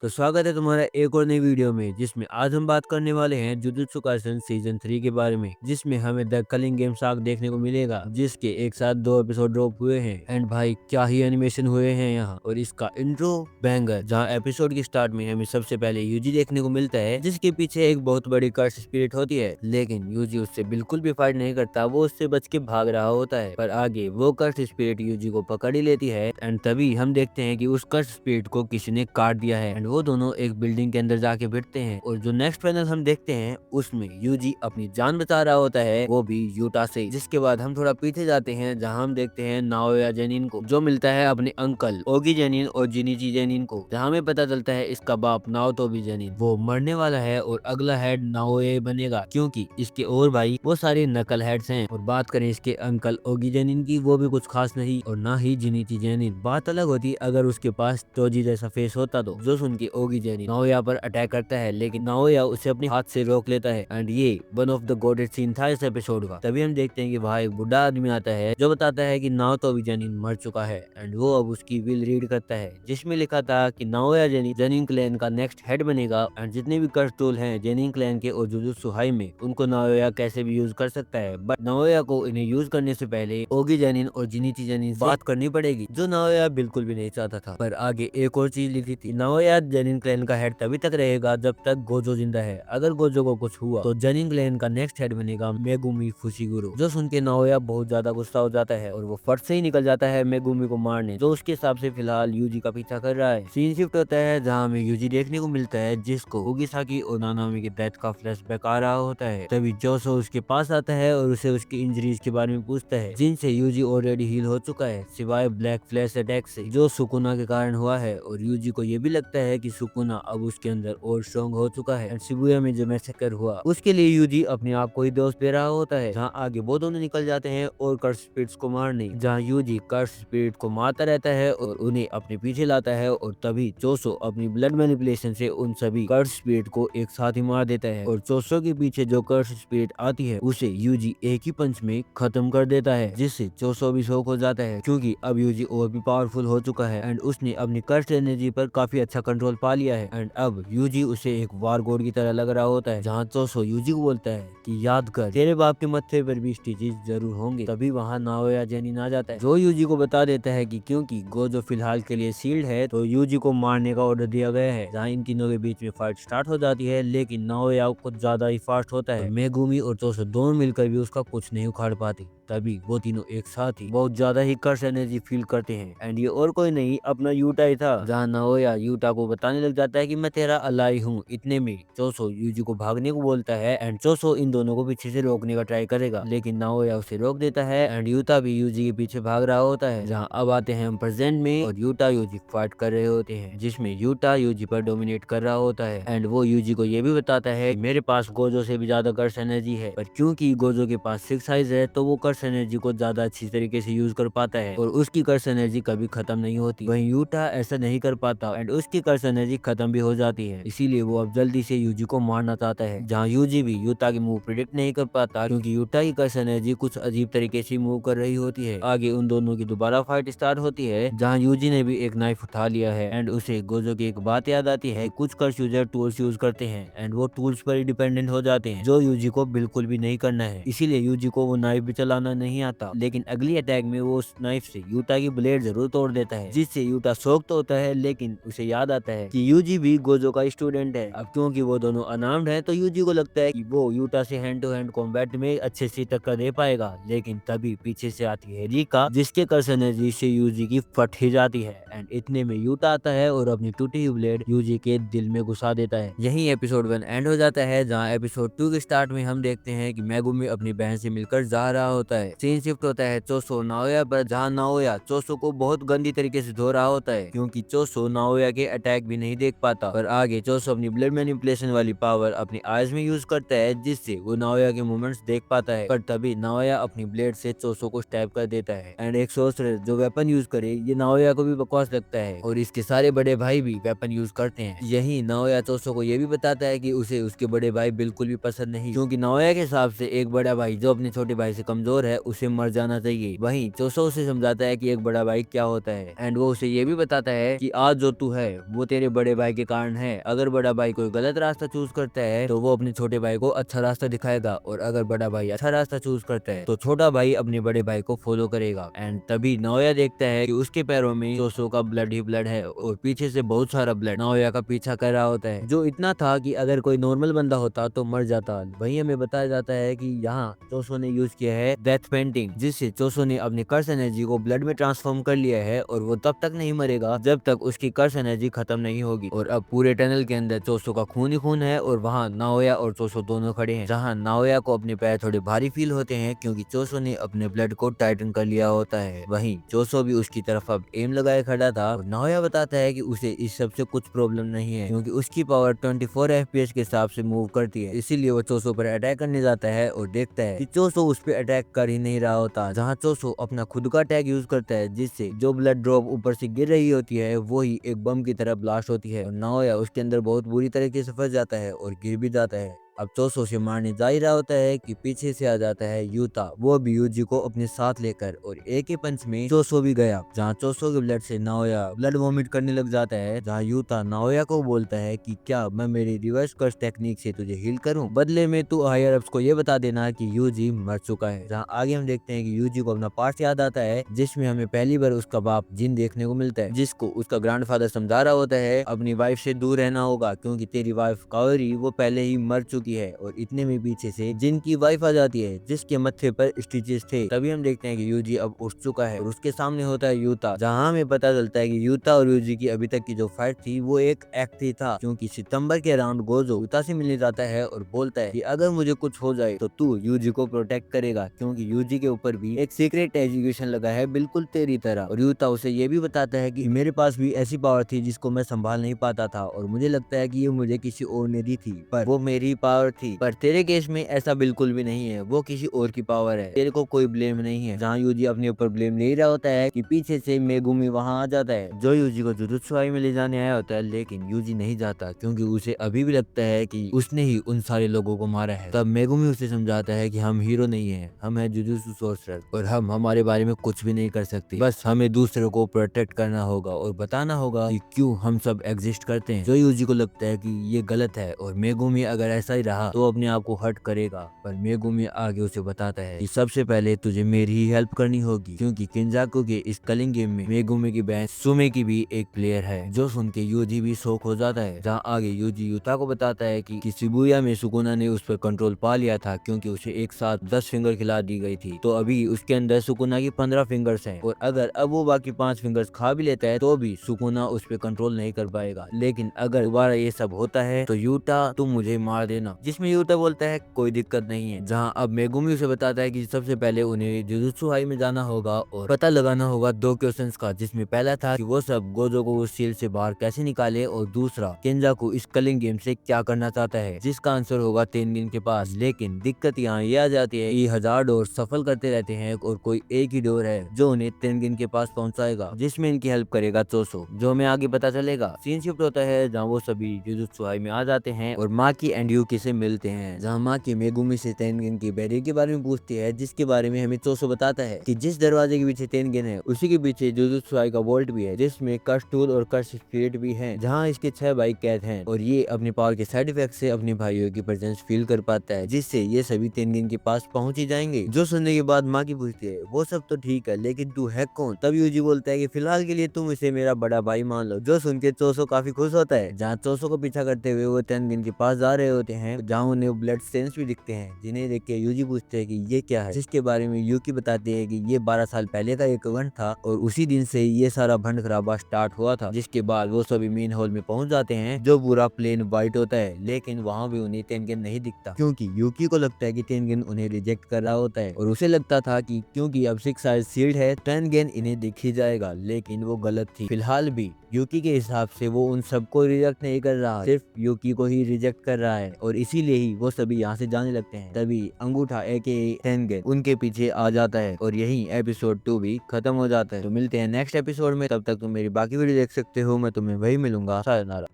तो स्वागत है तुम्हारा एक और नई वीडियो में जिसमें आज हम बात करने वाले हैं जुजुत्सु काइसेन सीजन 3 के बारे में, जिसमें हमें द कलिंग गेम आर्क देखने को मिलेगा, जिसके एक साथ 2 एपिसोड ड्रॉप हुए हैं। एंड भाई क्या ही एनिमेशन हुए हैं यहाँ, और इसका इंट्रो बैंगर, जहाँ एपिसोड की स्टार्ट में हमें सबसे पहले यूजी देखने को मिलता है, जिसके पीछे एक बहुत बड़ी कर्स स्पिरिट होती है। लेकिन यूजी उससे बिल्कुल भी फाइट नहीं करता, वो उससे बच के भाग रहा होता है। पर आगे वो कर्स स्पिरिट यूजी को पकड़ ही लेती है। एंड तभी हम देखते हैं कि उस कर्स स्पिरिट को किसी ने काट दिया है। एंड वो दोनों एक बिल्डिंग के अंदर जाके बैठते हैं, और जो नेक्स्ट पैनल हम देखते हैं उसमें यूजी अपनी जान बचा रहा होता है, वो भी यूटा से। जिसके बाद हम थोड़ा पीछे जाते हैं, जहाँ हम देखते हैं नाओया जेनिन को, जो मिलता है अपने अंकल ओगी जेनिन और जिनीची जेनिन को, जहाँ हमें पता चलता है इसका बाप नाओतोबी जेनिन वो मरने वाला है और अगला हेड नाओए बनेगा, क्योंकि इसके और भाई वो सारे नकल हेड्स हैं। और बात करें इसके अंकल ओगी जेनिन की, वो भी कुछ खास नहीं, और ना ही जिनीची जेनिन। बात अलग होती अगर उसके पास टोजी जैसा फेस होता तो। जो सुन के ओगी जेनिन नाओया पर अटैक करता है, लेकिन नाओया उसे अपने हाथ से रोक लेता है। एंड ये one of the goated scene था इस एपिसोड का। तभी हम देखते हैं कि वहाँ एक बुढ़ा आदमी आता है, जो बताता है कि नाओतोबी जेनिन मर चुका है। एंड वो अब उसकी विल रीड करता है, जिसमें लिखा था कि नाओया जेनिन जेनिन क्लैन का नेक्स्ट हेड बनेगा। एंड जितने भी कर्स टूल हैं जेनिन क्लैन के और जुजुत्सु हाई में, उनको नाओया कैसे भी यूज कर सकता है। बट नाओया को इन्हें यूज करने से पहले ओगी जेनिन और जिनीची जेनिन से बात करनी पड़ेगी, जो नाओया बिल्कुल भी नहीं चाहता था। पर आगे एक और चीज लिखी थी, नाओया जेनिन क्लैन का हेड तभी तक रहेगा जब तक गोजो जिंदा है। अगर गोजो को कुछ हुआ तो जेनिन क्लैन का नेक्स्ट हेड बनेगा मेगुमी फुशिगुरो। जो सुन के नाओया बहुत ज्यादा गुस्सा हो जाता है, और वो फट से ही निकल जाता है मेगुमी को मारने, जो उसके हिसाब से फिलहाल यूजी का पीछा कर रहा है। सीन शिफ्ट होता है, जहाँ हमें यूजी देखने को मिलता है, जिसको ओगिसाकी और नानामी की डेथ का फ्लैशबैक आ रहा होता है। तभी जोसो उसके पास आता है और उसे उसकी इंजरीज के बारे में पूछता है, जिनसे यूजी ऑलरेडी हील हो चुका है, सिवाय ब्लैक फ्लैश अटैक से, जो सुकुना के कारण हुआ है। और यूजी को ये भी लगता है कि सुकुना अब उसके अंदर और स्ट्रॉन्ग हो चुका है। एंड शिबुया में जो मैसेकर हुआ, उसके लिए यूजी अपने आप को ही दोस्त दे रहा होता है। जहाँ आगे वो दोनों निकल जाते हैं और कर्स स्पिरिट्स को मारने, जहाँ यूजी कर्स स्पिरिट को मारता रहता है और उन्हें अपने पीछे लाता है। और तभी चोसो अपनी ब्लड मैनिपुलेशन से उन सभी कर्स स्पिरिट को एक साथ ही मार देता है, और चोसो के पीछे जो कर्स स्पिरिट आती है उसे यूजी एक ही पंच में खत्म कर देता है, जिससे चोसो भी शौक हो जाता है, क्योंकि अब यूजी और भी पावरफुल हो चुका है। एंड उसने अपनी कर्स एनर्जी पर काफी अच्छा कंट्रोल पा लिया है। एंड अब यूजी उसे एक वार गॉड की तरह लग रहा होता है, जहाँ चोसो यूजी को बोलता है कि याद कर, तेरे बाप के मत्थे पर भी स्टिचेस जरूर होंगे। तभी वहाँ नाओया जेनिन आ जाता है, जो यूजी को बता देता है कि क्योंकि गोजो फिलहाल के लिए सील्ड है, तो यूजी को मारने का ऑर्डर दिया गया है। जहाँ इन तीनों के बीच में फाइट स्टार्ट हो जाती है, लेकिन नाओया कुछ ज्यादा ही फास्ट होता है। मेगुमी और चोसो दोनों मिलकर भी उसका कुछ नहीं उखाड़ पाते। तभी वो तीनों एक साथ ही बहुत ज्यादा ही कर्स एनर्जी फील करते हैं। एंड ये और कोई नहीं, अपना यूटा ही था, जहाँ नाओया यूटा को बताने लग जाता है कि मैं तेरा अलाई हूँ। इतने में चोसो यूजी को भागने को बोलता है, एंड चोसो इन दोनों को पीछे से रोकने का ट्राई करेगा, लेकिन नाओया उसे रोक देता है। एंड यूटा भी यूजी के पीछे भाग रहा होता है। जहाँ अब आते हैं हम प्रेजेंट में, और यूटा यूजी फाइट कर रहे होते हैं, जिसमें यूटा यूजी पर डोमिनेट कर रहा होता है। एंड वो यूजी को ये भी बताता है मेरे पास गोजो से भी ज्यादा कर्स एनर्जी है, पर क्योंकि गोजो के पास 6 साइज है, तो वो कर्स एनर्जी को ज्यादा अच्छी तरीके से यूज कर पाता है, और उसकी कर्स एनर्जी कभी खत्म नहीं होती। वहीं यूटा ऐसा नहीं कर पाता, एंड उसकी कर्स एनर्जी खत्म भी हो जाती है। इसीलिए वो अब जल्दी से यूजी को मारना चाहता है। जहाँ यूजी भी यूटा की मूव प्रिडिक्ट नहीं कर पाता, क्योंकि यूटा की कर्स एनर्जी कुछ अजीब तरीके से मूव कर रही होती है। आगे उन दोनों की दोबारा फाइट स्टार्ट होती है, जहाँ यूजी ने भी एक नाइफ उठा लिया है। एंड उसे गोजो की एक बात याद आती है, कुछ कर्स यूजर टूल्स यूज करते हैं, एंड वो टूल्स पर ही डिपेंडेंट हो जाते हैं, जो यूजी को बिल्कुल भी नहीं करना है। इसीलिए यूजी को वो नाइफ भी चलाना नहीं आता, लेकिन अगली अटैक में वो उस नाइफ से यूटा की ब्लेड जरूर तोड़ देता है, जिससे यूटा शॉक तो होता है, लेकिन उसे याद आता है कि यूजी भी गोजो का स्टूडेंट है। अब क्योंकि वो दोनों अनार्म्ड है, तो यूजी को लगता है कि वो यूटा से हैंड टू हैंड कॉम्बैट में अच्छे से टक्कर दे पाएगा। लेकिन तभी पीछे से आती है रिका, जिसके कर्स एनर्जी से यूजी की फट ही जाती है। एंड इतने में यूटा आता है और अपनी टूटी हुई ब्लेड यूजी के दिल में घुसा देता है। यही एपिसोड 1 एंड हो जाता है, जहाँ एपिसोड 2 के स्टार्ट में हम देखते हैं कि मेगुमी अपनी बहन से मिलकर जा रहा होता है। सीन शिफ्ट होता है चोसो नाओया पर, जहाँ नाओया चोसो को बहुत गंदी तरीके से धो रहा होता है, क्योंकि चोसो नाओया के अटैक भी नहीं देख पाता। पर आगे चोसो अपनी ब्लड मैनिपुलेशन वाली पावर अपनी आईज में यूज करता है, जिससे वो नाओया के मूवमेंट्स देख पाता है। पर तभी नाओया अपनी ब्लेड से चोसो को स्टैब कर देता है। एंड एक सोर्सर जो वेपन यूज करे, ये नाओया को भी बकवास लगता है, और इसके सारे बड़े भाई भी वेपन यूज करते हैं। यही नाओया चोसो को ये भी बताता है कि उसे उसके बड़े भाई बिल्कुल भी पसंद नहीं, क्योंकि नाओया के हिसाब से एक बड़ा भाई जो अपने छोटे भाई से कमजोर कमजोर है उसे मर जाना चाहिए। वहीं चोसो उसे समझाता है कि एक बड़ा भाई क्या होता है एंड वो उसे ये भी बताता है कि आज जो तू है वो तेरे बड़े भाई के कारण है। अगर बड़ा भाई कोई गलत रास्ता चूज करता है तो वो अपने छोटे भाई को अच्छा रास्ता दिखाएगा, और अगर बड़ा भाई अच्छा रास्ता चूज करता है तो छोटा भाई अपने बड़े भाई को फॉलो करेगा। एंड तभी नाओया देखता है कि उसके पैरों में चोसो का ब्लड ही ब्लड है और पीछे से बहुत सारा ब्लड नाओया का पीछा कर रहा होता है, जो इतना था कि अगर कोई नॉर्मल बंदा होता तो मर जाता। वहीं हमें बताया जाता है कि यहाँ चोसो ने यूज किया है डेथ पेंटिंग, जिससे चोसो ने अपनी कर्स एनर्जी को ब्लड में ट्रांसफॉर्म कर लिया है और वो तब तक नहीं मरेगा जब तक उसकी कर्स एनर्जी खत्म नहीं होगी। और अब पूरे टनल के अंदर चोसो का खून ही खून है और वहाँ नाओया और चोसो दोनों खड़े हैं, जहाँ नाओया को अपने पैर थोड़े भारी फील होते हैं क्योंकि चोसो ने अपने ब्लड को टाइटन कर लिया होता है। वहीं चोसो भी उसकी तरफ अब एम लगाए खड़ा था और नाओया बताता है कि उसे इस सब से कुछ प्रॉब्लम नहीं है क्योंकि उसकी पावर 24 FPS के हिसाब से मूव करती है, इसीलिए वो चोसो पर अटैक करने जाता है और देखता है कि चोसो उस पर अटैक कर ही नहीं रहा होता, जहाँ चोसो अपना खुद का अटैक यूज करता है, जिससे जो ब्लड ड्रॉप ऊपर से गिर रही होती है वो ही एक बम की तरह ब्लास्ट होती है और नाओया उसके अंदर बहुत बुरी तरीके से फंस जाता है और गिर भी जाता है। अब चोसो से मारने जा ही रहा होता है कि पीछे से आ जाता है यूता, वो भी यूजी को अपने साथ लेकर, और एक ही पंच में चोसो भी गया, जहाँ चोसो के ब्लड से नाओया ब्लड वॉमिट करने लग जाता है, जहाँ यूता नाओया को बोलता है कि क्या मैं मेरी रिवर्स कर्स टेक्निक से तुझे हील करूं, बदले में तू हायर अप्स को ये बता देना कि यूजी मर चुका है। जहाँ आगे हम देखते हैं कि यूजी को अपना पास्ट याद आता है, जिसमें हमें पहली बार उसका बाप जिन देखने को मिलता है, जिसको उसका ग्रैंडफादर समझा रहा होता है अपनी वाइफ से दूर रहना होगा क्योंकि तेरी वाइफ काओरी वो पहले ही मर चुकी है। और इतने में पीछे से जिन की वाइफ आ जाती है जिसके मत्थे पर स्टिचेस थे। तभी हम देखते हैं कि यूजी अब उठ चुका है और उसके सामने होता है यूता, जहां हमें पता चलता है कि यूता और यूजी की अभी तक की जो फाइट थी वो एक एक्ट ही था, क्योंकि सितंबर के अराउंड गोजो यूता से मिलने जाता है और बोलता है कि अगर मुझे कुछ हो जाए तो तू यूजी को प्रोटेक्ट करेगा क्योंकि यूजी के ऊपर भी एक सीक्रेट एजुकेशन लगा है बिल्कुल तेरी तरह। और यूता उसे ये भी बताता है कि मेरे पास भी ऐसी पावर थी जिसको मैं संभाल नहीं पाता था और मुझे लगता है कि ये मुझे किसी और ने दी थी, पर वो मेरी पावर थी। पर तेरे केस में ऐसा बिल्कुल भी नहीं है, वो किसी और की पावर है, तेरे को कोई ब्लेम नहीं है। जहाँ यूजी अपने ऊपर ब्लेम ले रहा होता है कि पीछे से मेगुमी वहाँ आ जाता है, जो यूजी को जुजुत्सुआई में ले जाने आया होता है, लेकिन यूजी नहीं जाता क्योंकि उसे अभी भी लगता है कि उसने ही उन सारे लोगों को मारा है। तब मेगुमी उसे समझाता है कि हम हीरो नहीं है, हम है जुजुत्सु सोर्सर और हम हमारे बारे में कुछ भी नहीं कर सकते, बस हमें दूसरों को प्रोटेक्ट करना होगा और बताना होगा कि क्यों हम सब एग्जिस्ट करते हैं। जो यूजी को लगता है कि ये गलत है और मेगुमी अगर ऐसा ही रहा तो अपने आप को हर्ट करेगा, पर मेगुमी आगे उसे बताता है कि सबसे पहले तुझे मेरी ही हेल्प करनी होगी क्योंकि किंजाकू के इस कलिंग गेम में मेगुमी की बहन सुमे की भी एक प्लेयर है। जो सुन के यूजी भी शौक हो जाता है। जहाँ आगे यूजी यूता को बताता है कि शिबुया में सुकुना ने उस पर कंट्रोल पा लिया था क्योंकि उसे एक साथ 10 फिंगर खिला दी गई थी, तो अभी उसके अंदर सुकुना की 15 फिंगर्स हैं और अगर अब वो बाकी 5 फिंगर्स खा भी लेता है तो भी सुकुना उस पर कंट्रोल नहीं कर पाएगा। लेकिन अगर दोबारा ये सब होता है तो यूता तुम मुझे मार देना, जिसमें यूता बोलता है कोई दिक्कत नहीं है। जहाँ अब मेगुमी उसे बताता है कि सबसे पहले उन्हें जुजुत्सु हाई में जाना होगा और पता लगाना होगा 2 क्वेश्चंस का, जिसमें पहला था कि वो सब गोजो को उस सील से बाहर कैसे निकाले और दूसरा केंजाकू इस कलिंग गेम से क्या करना चाहता है, जिसका आंसर होगा तेनगिन के पास। लेकिन दिक्कत यहाँ ये आ जाती है कि 1000 डोर सफल करते रहते हैं और कोई एक ही डोर है जो उन्हें तेनगिन के पास पहुंचाएगा, जिसमें इनकी हेल्प करेगा चोसो, जो हमें आगे पता चलेगा। सीन शिफ्ट होता है जहाँ वो सभी जुजुत्सु हाई में आ जाते हैं और माकी एंड यूकी से मिलते हैं, जहाँ माकी मेगुमी से तेनगिन की बैरियर के बारे में पूछती है, जिसके बारे में हमें चोसो बताता है कि जिस दरवाजे के पीछे तेनगिन है उसी के पीछे जुजुत्सु हाई का वॉल्ट भी है, जिसमें कर्स टूल और कर्स स्पिरिट भी है, जहाँ इसके 6 भाई कैद हैं और ये अपनी पावर के साइड इफेक्ट से अपने भाइयों की प्रेजेंस फील कर पाता है, जिससे ये सभी तेनगिन के पास पहुंच ही जाएंगे। जो सुनने के बाद माकी पूछती है वो सब तो ठीक है लेकिन तू है कौन? तब यूजी बोलता है कि फिलहाल के लिए तुम इसे मेरा बड़ा भाई मान लो। जो सुन के चोसो काफी खुश होता है। जहाँ चोसो को पीछा करते हुए वो तेनगिन के पास जा रहे होते हैं, जहाँ उन्हें ब्लड स्टेन्स भी दिखते हैं, जिन्हें देख के यूजी पूछते हैं कि ये क्या है, जिसके बारे में यूकी बताती है कि ये 12 साल पहले का एक इवेंट था और उसी दिन से ये सारा भंड खराबा स्टार्ट हुआ था। जिसके बाद वो सभी मेन हॉल में पहुंच जाते हैं, जो पूरा प्लेन व्हाइट होता है, लेकिन वहाँ भी उन्हें तेनगिन नहीं दिखता क्योंकि यूकी को लगता है कि तेनगिन उन्हें रिजेक्ट कर रहा होता है और उसे लगता था कि क्योंकि अब 6 साइज सील्ड है तेनगिन इन्हें दिख ही जाएगा, लेकिन वो गलत थी। फिलहाल भी यूकी के हिसाब से वो उन सबको रिजेक्ट नहीं कर रहा, सिर्फ यूकी को ही रिजेक्ट कर रहा है और इसीलिए ही वो सभी यहाँ से जाने लगते हैं। तभी अंगूठा एके तेनगिन उनके पीछे आ जाता है और यही एपिसोड 2 भी खत्म हो जाता है। तो मिलते हैं नेक्स्ट एपिसोड में, तब तक तुम मेरी बाकी वीडियो देख सकते हो। मैं तुम्हें वही मिलूंगा। सायोनारा।